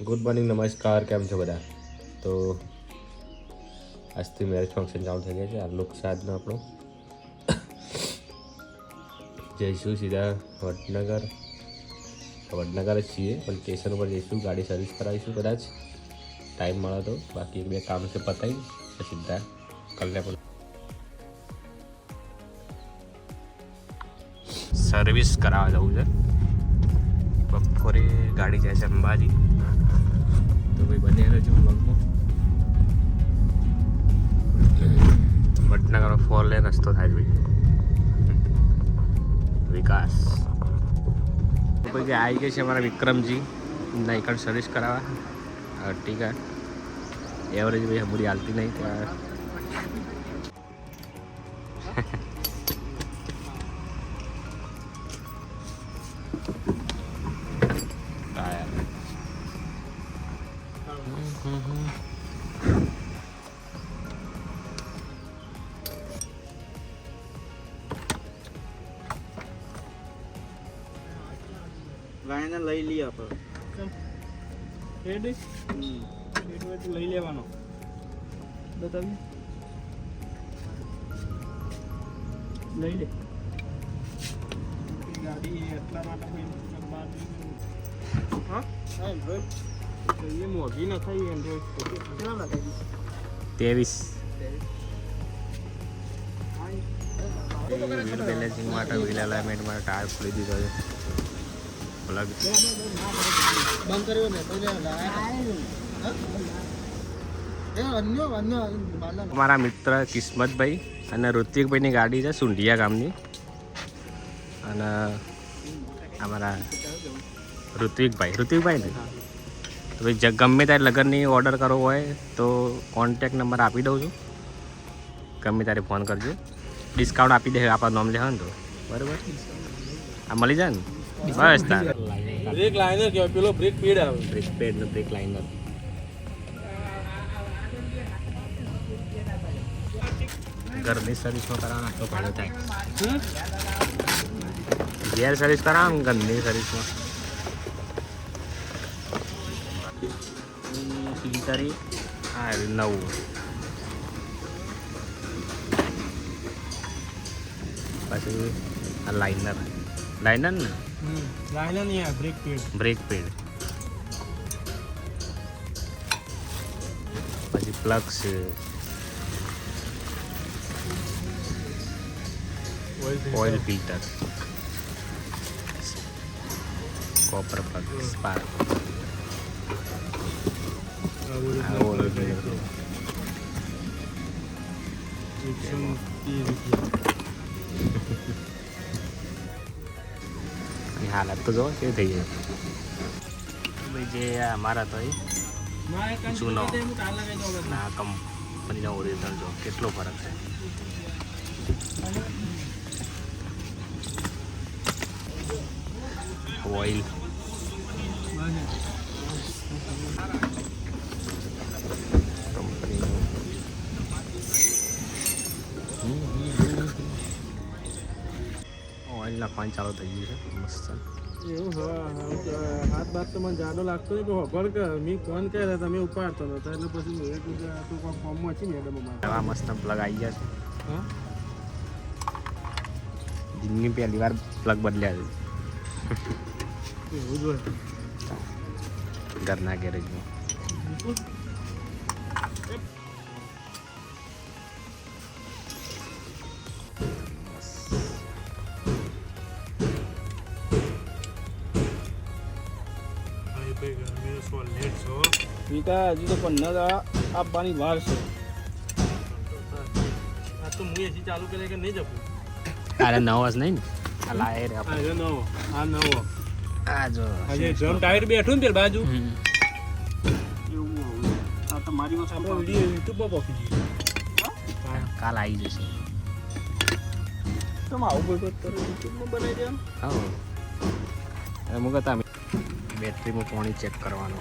Good morning, નમસ્કાર, કેમ છો બધા? તો આજથી મેરેજ ફંક્શન ચાલુ થઈ ગયા છે. આ લુક સાદનો આપણો જઈશું સીધા વડનગર જ છીએ, પણ સ્ટેશન ઉપર જઈશું, ગાડી સર્વિસ કરાવીશું કદાચ ટાઈમ મળે તો. બાકી એક બે કામ છે પતાવી સીધા કલ્યાણ સર્વિસ કરાવવા જવું છે. બપોરે ગાડી જાય છે અંબાજી, તો ભાઈ બને રહેજો વ્લોગમાં. વડનગર 4 લેન રસ્તો થાય ભાઈ વિકાસ. તો ભાઈ આવી ગઈ છે અમારા વિક્રમજી નાઇકન સર્વિસ કરાવવા. અર્ટિગા એવરેજ ભાઈ હમણાં હાલતી નહીં પણ લાઈને લઈ લઈએ આપણે લઈ લેવાનો બતાવી લઈ લે ગાડી એટલા માટે હા એ મોઘી ન થઈ કેટલા લખાઈ 23 વ્હીલ બેલેન્સિંગ માટે વ્હીલ અલાઇનમેન્ટ માટે ટાયર ખોલી દીધો છે. પ્લગ બંધ કર્યો ને અમારા મિત્ર કિસ્મતભાઈ અને ઋત્વિકભાઈની ગાડી છે સુંઢિયા ગામની. અને અમારા ઋત્વિકભાઈ ને તો ભાઈ ગમે ત્યારે લગ્નની ઓર્ડર કરવો હોય તો કોન્ટેક નંબર આપી દઉં છું, ગમે ત્યારે ફોન કરજો, ડિસ્કાઉન્ટ આપી દે. આપણા નામ લે ને તો બરાબર આ મળી જાય ને બસ. તારે બ્રેક લાઇનર કહેવાય, પેલો બ્રેક પેડ આવે. બ્રેક પેડ ને બ્રેક લાઇનર. ઘરની સર્વિસમાં કરાવવાનો તો ભાડો થાય. ગેર સર્વિસ કરાવો ઘરની સર્વિસમાં ફિલ્ટરી હા નવું. પછી આ લાઇનર ને લાઇનર નહીં, બ્રેક પેડ. પછી પ્લગ છે, oil filter, copper plug, spark, હાલત તો જો કેવી થઈ જાય ભાઈ. જે અમારા તો જૂનો ના કંપનીનો ઓરિજિનલ જો કેટલો ફરક છે. ઓઇલ કંપનીનું ઓઇલ નાખવાનું ચાલુ થઈ ગયું છે મસ્ત. એવું હાથ બાદ તો મને જાડો લાગતો નહીં, તો ખબર કે મેં ફોન કર્યા તમે ઉપાડતો નતો એટલે પછી મેં તું કોઈ ફોર્મમાં છે મેડમ એવા મસ્ત પ્લગ આવી ગયા છે. હા દિનની પહેલી વાર પ્લગ બદલ્યા છે એવું જ હોય ઘરના ગેરેજમાં. વિકા હજુ તો 15 આપવાની વાર છે. આ તો હું એસી ચાલુ કરે કે નહીં જવું. અરે નવો જ નહીં ને આ લાય રે આ નવો આ જો આજે ડ્રમ ટાયર બેઠું ને પેલી બાજુ એવું આ તો મારી પાસે આપણે વિડિયો YouTube પર પોકી જઈએ. કાલ આવી જશે. તમે આવું કોઈ કરો YouTube માં બનાવી દેવાનું. હા અરે મુકા તમે બેટરીમાં પાણી ચેક કરવાનો.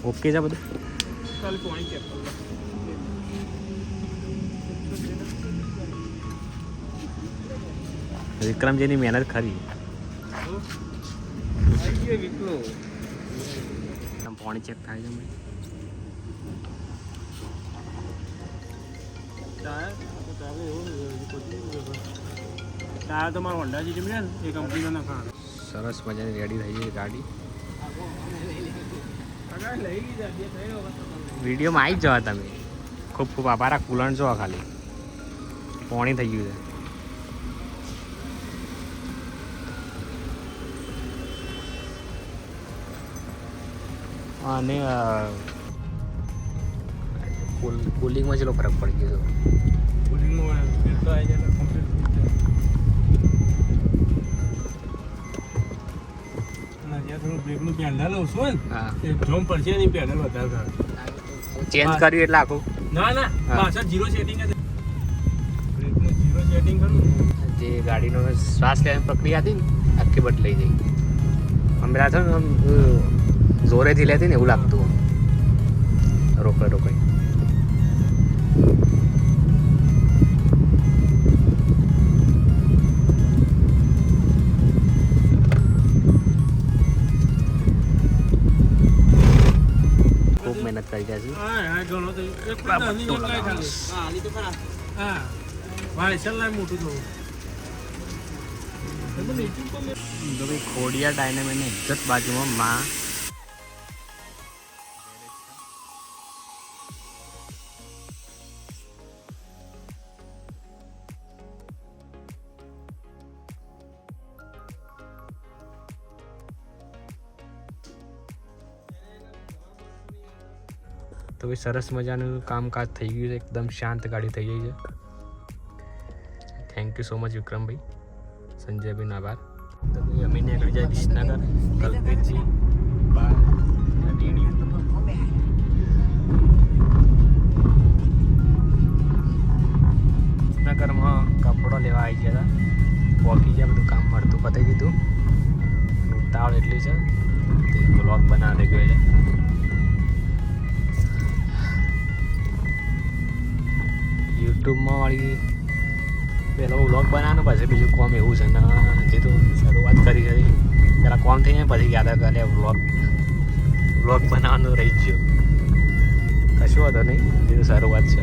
ઓકે છે બધું. ખાલી પાણી ચેક કરો. વિક્રમજીની મહેનત ખરી. આમ પાણી ચેક થાય છે ભાઈ. ટાયર તો મારા હોન્ડા સિટી ને એ કંપનીનો નાખવાનો. સરસ મજાની રેડી થઈ ગઈ ગાડી. વિડીયોમાં આવી જ જવા તમે. ખૂબ ખૂબ આભાર. આ કુલણ જો ખાલી પાણી થઈ ગયું છે. અને કુલિંગમાં ચેટલો ફરક પડી ગયો. કુલિંગમાં તો આવી જાય કમ્પ્લીટ. થોડું બ્રેકનું પેન્ડલ લઉં છું ને હા એ જોમ પડશે નહીં પેન્ડલ વધારે ચેન્જ કર્યું એટલે આખું. ના ના પાછળ જીરો સેટિંગ જ બ્રેકનું જીરો સેટિંગ કરું જે ગાડીનો શ્વાસ લેવાની પ્રક્રિયા હતી ને આખી બદલાઈ ગઈ. હમણાં છે ને આમ જોરેથી લેતી ને એવું લાગતું. રોકાઈ રોકાઈ ખૂબ મહેનત કરી જાય છે. હા હા ઘણો તો એક નાની એક કાંઈ ખાલી હા આલી તો ખરા હા ભાઈ સલાહ મોટું થવું તો ભાઈ ખોડિયા ડાયનામેની એક્ઝેક્ટ બાજુમાં માં તો ભાઈ સરસ મજાનું કામકાજ થઈ ગયું છે. એકદમ શાંત ગાડી થઈ ગઈ છે. થેન્ક યુ સો મચ વિક્રમભાઈ, સંજયભાઈનો આભાર. તો ભાઈ અમે નીકળી જાય વિસનગર. કલ્પેશજી બાર વિસનગરમાં કપડો લેવા આવી ગયા હતા. પહોંચી ગયા, બધું કામ મળતું પતાવી દીધું. ઉતાવળ એટલી છે તે બ્લોગ બનાવવા ગયો છે. યુટ્યુબમાં વાળી પહેલો વ્લોગ બનાવવાનો, પછી બીજું કોમ એવું છે ને હજી તો શરૂઆત કરી છે. પહેલાં કોમ થઈ જાય પછી યાદ કરે વ્લોગ બનાવવાનું રહી જ ગયો. કશું હતો નહીં, હજી તો શરૂઆત છે,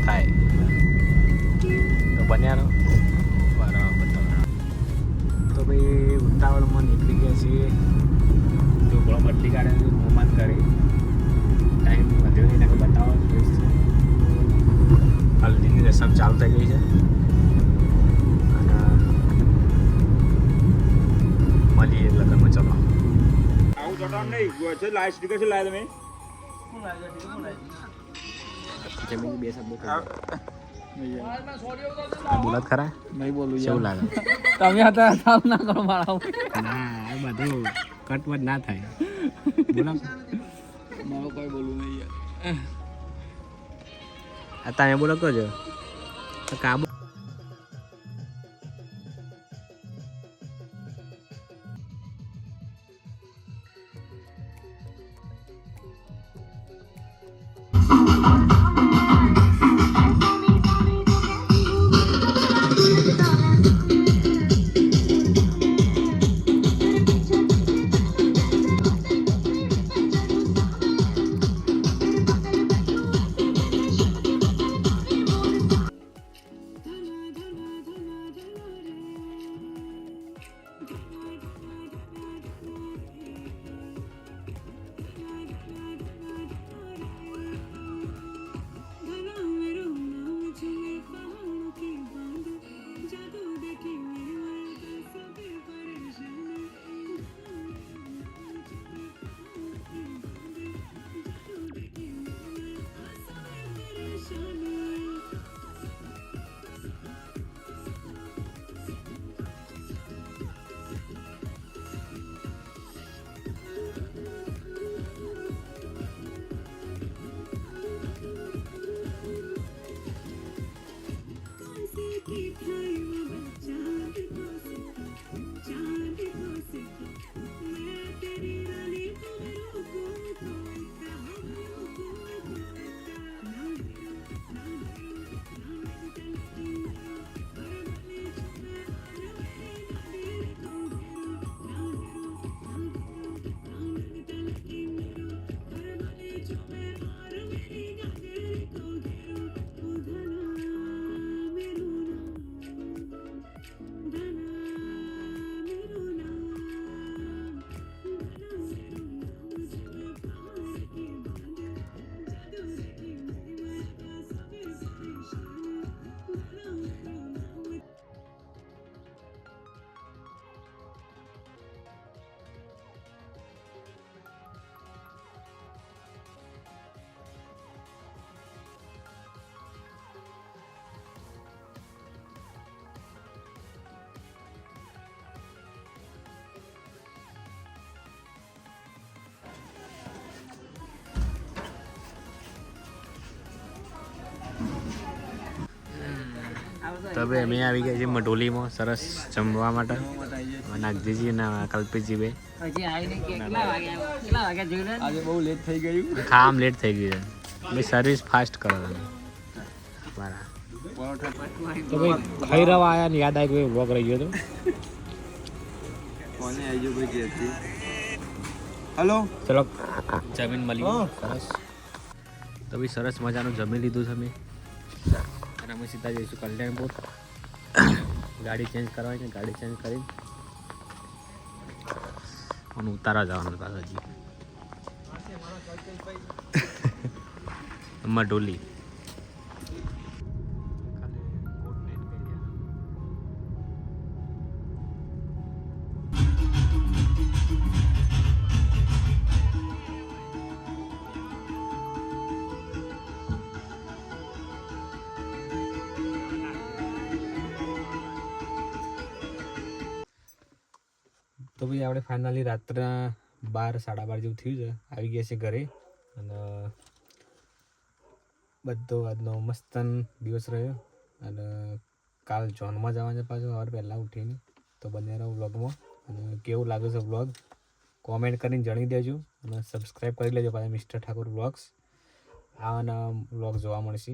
થાય તો બન્યા રહો. બરાબર. તો ભાઈ ઉતાવળમાં નીકળી ગયા છીએ. જો બળો બદલી કાઢે મોમાન કરી ટાઈમ વધ્યો નહીં ને બતાવો. હલ્દીની રસમ ચાલુ થઈ ગઈ છે અને મળીએ લગ્નમાં. ચલો આવું ચટાણ નહીં છે લાઈવ સ્ટીકર છે લાય તમે જમીન બે શબ્દો બોલત ખરા નહીં બોલું કેવું લાગે? તમે હતા કામ ના કરો મારા ના એ બધું કટવટ ના થાય. બોલો મારો કોઈ બોલવું નહીં યાર. તમે બોલો કરજો કાબુ. તો હવે અમે આવી ગયા છીએ મઢોલીમાં સરસ જમવા માટે. નાગજીજી અને કલ્પેશજી બે આજે બહુ લેટ થઈ ગયું. ખામ લેટ થઈ ગયું છે ભાઈ, સર્વિસ ફાસ્ટ કરો તમે. બરાબર. તો ભાઈ ખાઈ રવા આયા ને યાદ આવી ગયો વ્લોગ રહી ગયો તો. કોને આવી ગયો ભાઈ ઘેરથી? હલો, ચલો જમીન મળી સરસ. તો ભાઈ સરસ મજાનું જમી લીધું છે અમે, અને અમે સીધા જઈશું કલ્યાણપુર. ગાડી ચેન્જ કરવાની છે, ગાડી ચેન્જ કરીને અને ઉતારવા જવાનું પાછું હજી મઢોલી. તો ભાઈ આપણે ફાઇનલી રાત્રના 12 સાડા 12 જેવું થયું છે, આવી ગયા છે ઘરે. અને બધો આજનો મસ્તન દિવસ રહ્યો. અને કાલ જોનમાં જવાનું છે પાછું સવારે પહેલાં ઉઠીને. તો બને રહો વ્લોગમાં, અને કેવું લાગે છે વ્લોગ કોમેન્ટ કરીને જણાવી દેજો. અને સબસ્ક્રાઈબ કરી લેજો પાછા મિસ્ટર ઠાકોર વ્લોગ્સ. આવાના વ્લોગ જોવા મળશે.